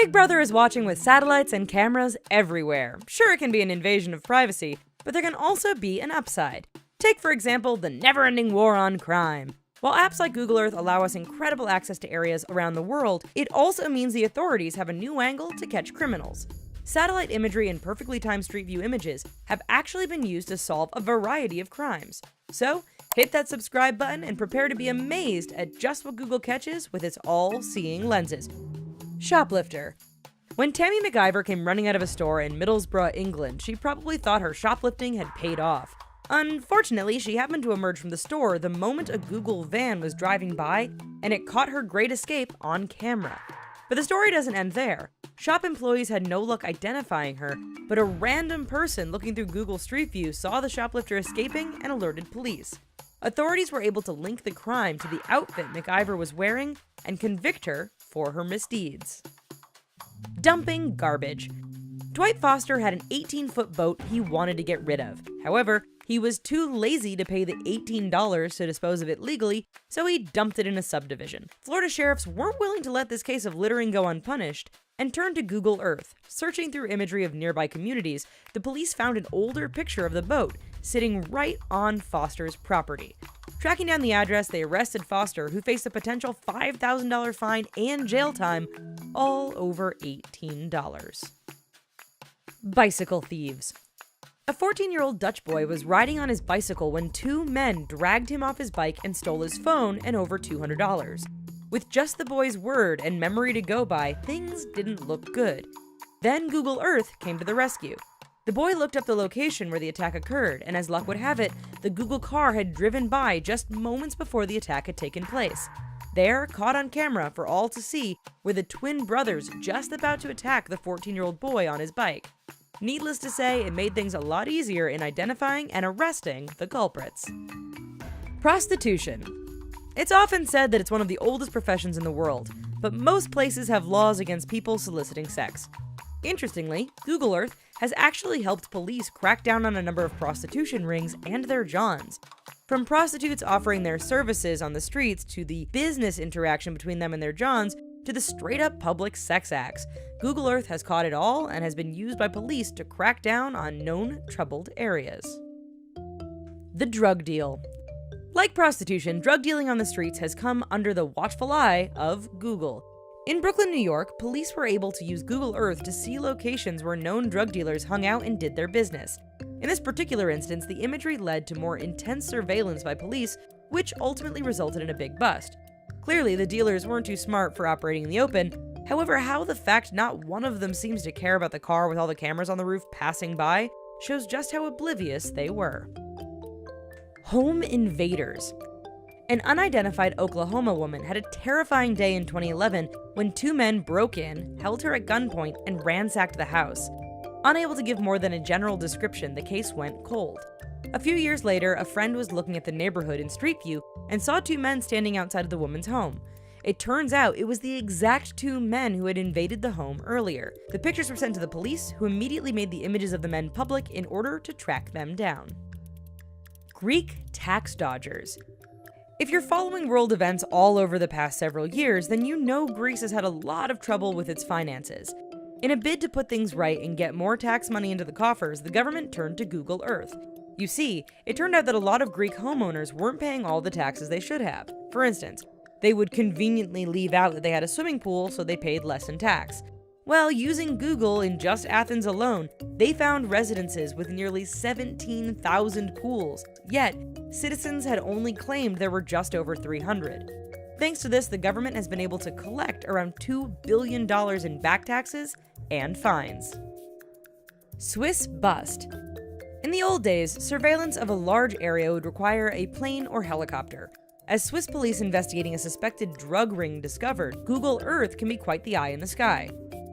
Big Brother is watching with satellites and cameras everywhere. Sure, it can be an invasion of privacy, but there can also be an upside. Take, for example, the never-ending war on crime. While apps like Google Earth allow us incredible access to areas around the world, it also means the authorities have a new angle to catch criminals. Satellite imagery and perfectly timed Street View images have actually been used to solve a variety of crimes. So, hit that subscribe button and prepare to be amazed at just what Google catches with its all-seeing lenses. Shoplifter. When Tammy MacIver came running out of a store in Middlesbrough, England, she probably thought her shoplifting had paid off. Unfortunately, she happened to emerge from the store the moment a Google van was driving by, and it caught her great escape on camera. But the story doesn't end there. Shop employees had no luck identifying her, but a random person looking through Google Street View saw the shoplifter escaping and alerted police. Authorities were able to link the crime to the outfit MacIver was wearing and convict her for her misdeeds. Dumping garbage. Dwight Foster had an 18-foot boat he wanted to get rid of. However, he was too lazy to pay the $18 to dispose of it legally, so he dumped it in a subdivision. Florida sheriffs weren't willing to let this case of littering go unpunished and turned to Google Earth. Searching through imagery of nearby communities, the police found an older picture of the boat sitting right on Foster's property. Tracking down the address, they arrested Foster, who faced a potential $5,000 fine and jail time, all over $18. Bicycle thieves. A 14-year-old Dutch boy was riding on his bicycle when two men dragged him off his bike and stole his phone and over $200. With just the boy's word and memory to go by, things didn't look good. Then Google Earth came to the rescue. The boy looked up the location where the attack occurred, and as luck would have it, the Google car had driven by just moments before the attack had taken place. There, caught on camera for all to see, were the twin brothers just about to attack the 14-year-old boy on his bike. Needless to say, it made things a lot easier in identifying and arresting the culprits. Prostitution. It's often said that it's one of the oldest professions in the world, but most places have laws against people soliciting sex. Interestingly, Google Earth has actually helped police crack down on a number of prostitution rings and their johns. From prostitutes offering their services on the streets to the business interaction between them and their johns to the straight-up public sex acts, Google Earth has caught it all and has been used by police to crack down on known troubled areas. The drug deal. Like prostitution, drug dealing on the streets has come under the watchful eye of Google. In Brooklyn, New York, police were able to use Google Earth to see locations where known drug dealers hung out and did their business. In this particular instance, the imagery led to more intense surveillance by police, which ultimately resulted in a big bust. Clearly, the dealers weren't too smart for operating in the open. However, how the fact not one of them seems to care about the car with all the cameras on the roof passing by shows just how oblivious they were. Home invaders. An unidentified Oklahoma woman had a terrifying day in 2011 when two men broke in, held her at gunpoint, and ransacked the house. Unable to give more than a general description, the case went cold. A few years later, a friend was looking at the neighborhood in Street View and saw two men standing outside of the woman's home. It turns out it was the exact two men who had invaded the home earlier. The pictures were sent to the police, who immediately made the images of the men public in order to track them down. Greek tax dodgers. If you're following world events all over the past several years, then you know Greece has had a lot of trouble with its finances. In a bid to put things right and get more tax money into the coffers, the government turned to Google Earth. You see, it turned out that a lot of Greek homeowners weren't paying all the taxes they should have. For instance, they would conveniently leave out that they had a swimming pool, so they paid less in tax. Well, using Google in just Athens alone, they found residences with nearly 17,000 pools, yet citizens had only claimed there were just over 300. Thanks to this, the government has been able to collect around $2 billion in back taxes and fines. Swiss bust. In the old days, surveillance of a large area would require a plane or helicopter. As Swiss police investigating a suspected drug ring discovered, Google Earth can be quite the eye in the sky.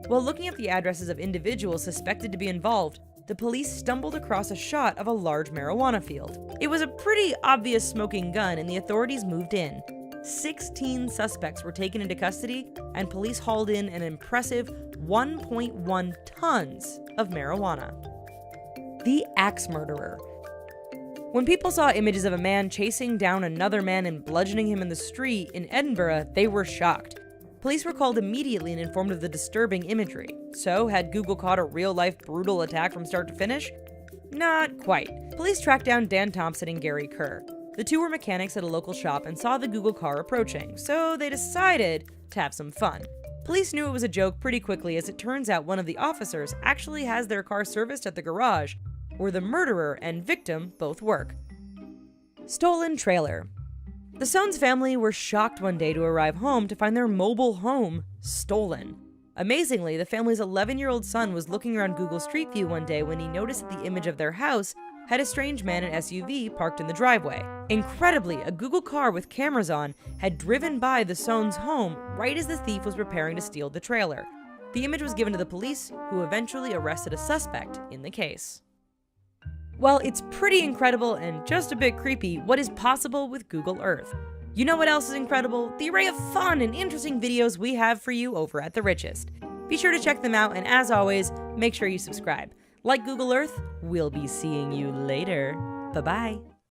While looking at the addresses of individuals suspected to be involved, the police stumbled across a shot of a large marijuana field. It was a pretty obvious smoking gun, and the authorities moved in. 16 suspects were taken into custody, and police hauled in an impressive 1.1 tons of marijuana. The axe murderer. When people saw images of a man chasing down another man and bludgeoning him in the street in Edinburgh, they were shocked. Police were called immediately and informed of the disturbing imagery. So, had Google caught a real-life brutal attack from start to finish? Not quite. Police tracked down Dan Thompson and Gary Kerr. The two were mechanics at a local shop and saw the Google car approaching, so they decided to have some fun. Police knew it was a joke pretty quickly, as it turns out one of the officers actually has their car serviced at the garage, where the murderer and victim both work. Stolen trailer. The Soanes family were shocked one day to arrive home to find their mobile home stolen. Amazingly, the family's 11-year-old son was looking around Google Street View one day when he noticed that the image of their house had a strange man in an SUV parked in the driveway. Incredibly, a Google car with cameras on had driven by the Soanes' home right as the thief was preparing to steal the trailer. The image was given to the police, who eventually arrested a suspect in the case. Well, it's pretty incredible and just a bit creepy what is possible with Google Earth. You know what else is incredible? The array of fun and interesting videos we have for you over at The Richest. Be sure to check them out, and as always, make sure you subscribe. Like Google Earth, we'll be seeing you later. Bye-bye.